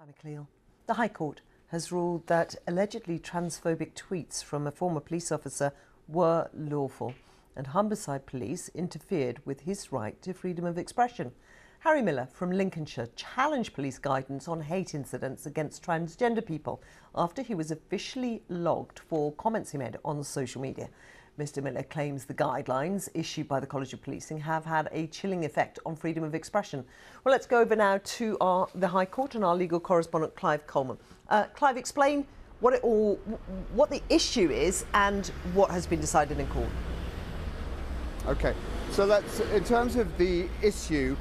McLeal. The High Court has ruled that allegedly transphobic tweets from a former police officer were lawful, and Humberside Police interfered with his right to freedom of expression. Harry Miller from Lincolnshire challenged police guidance on hate incidents against transgender people after he was officially logged for comments he made on social media. Mr. Miller claims the guidelines issued by the College of Policing have had a chilling effect on freedom of expression. Well, let's go over now to the High Court and our legal correspondent, Clive Coleman. Clive, explain what the issue is and what has been decided in court. OK, so in terms of the issue,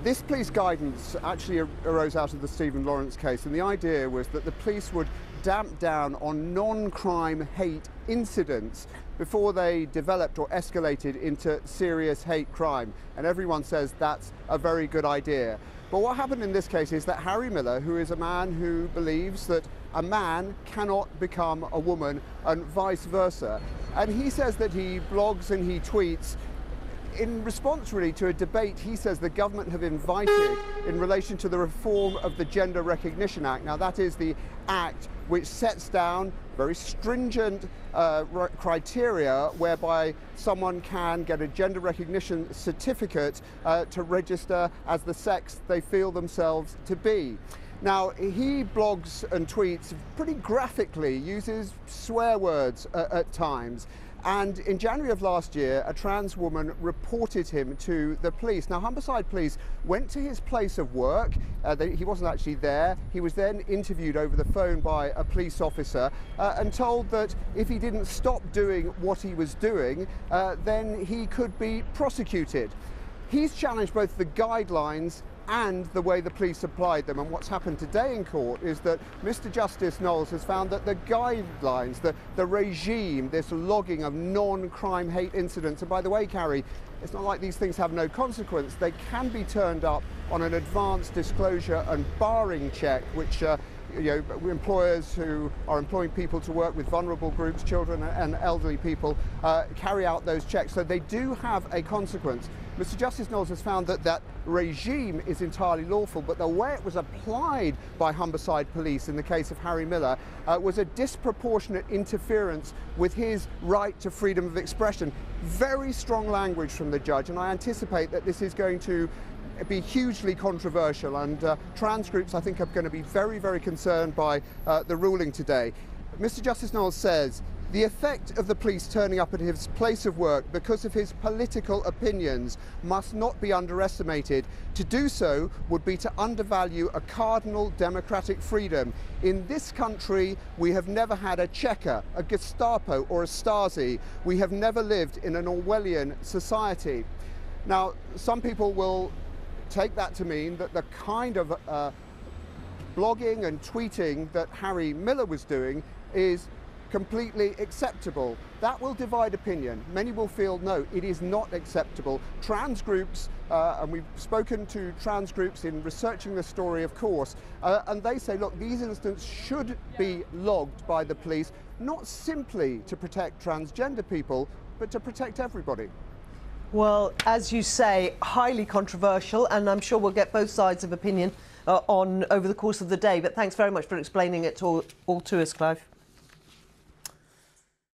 this police guidance actually arose out of the Stephen Lawrence case, and the idea was that the police would damp down on non-crime hate incidents before they developed or escalated into serious hate crime. And everyone says that's a very good idea. But what happened in this case is that Harry Miller, who is a man who believes that a man cannot become a woman and vice versa, and he says that he blogs and he tweets in response really to a debate he says the government have invited in relation to the reform of the Gender Recognition Act. Now, that is the act which sets down very stringent criteria whereby someone can get a gender recognition certificate to register as the sex they feel themselves to be. Now, he blogs and tweets pretty graphically, uses swear words at times. And in January of last year, a trans woman reported him to the police. Now, Humberside Police went to his place of work. He wasn't actually there. He was then interviewed over the phone by a police officer and told that if he didn't stop doing what he was doing, then he could be prosecuted. He's challenged both the guidelines and the way the police applied them. And what's happened today in court is that Mr. Justice Knowles has found that the guidelines, the regime, this logging of non-crime hate incidents, and by the way, Carrie, it's not like these things have no consequence. They can be turned up on an advanced disclosure and barring check, which employers who are employing people to work with vulnerable groups, children and elderly people, carry out those checks. So they do have a consequence. Mr. Justice Knowles has found that that regime is entirely lawful, but the way it was applied by Humberside Police in the case of Harry Miller was a disproportionate interference with his right to freedom of expression. Very strong language from the judge, and I anticipate that this is going to be hugely controversial, and trans groups, I think, are going to be very, very concerned by the ruling today. Mr. Justice Knowles says the effect of the police turning up at his place of work because of his political opinions must not be underestimated. To do so would be to undervalue a cardinal democratic freedom. In this country, we have never had a Checker, a Gestapo or a Stasi. We have never lived in an Orwellian society. Now, some people will take that to mean that the kind of blogging and tweeting that Harry Miller was doing is completely acceptable. That will divide opinion. Many will feel, no, it is not acceptable. Trans groups, and we've spoken to trans groups in researching the story, of course, and they say, look, these incidents should be logged by the police, not simply to protect transgender people, but to protect everybody. Well, as you say, highly controversial, and I'm sure we'll get both sides of opinion on over the course of the day. But thanks very much for explaining it all to us, Clive.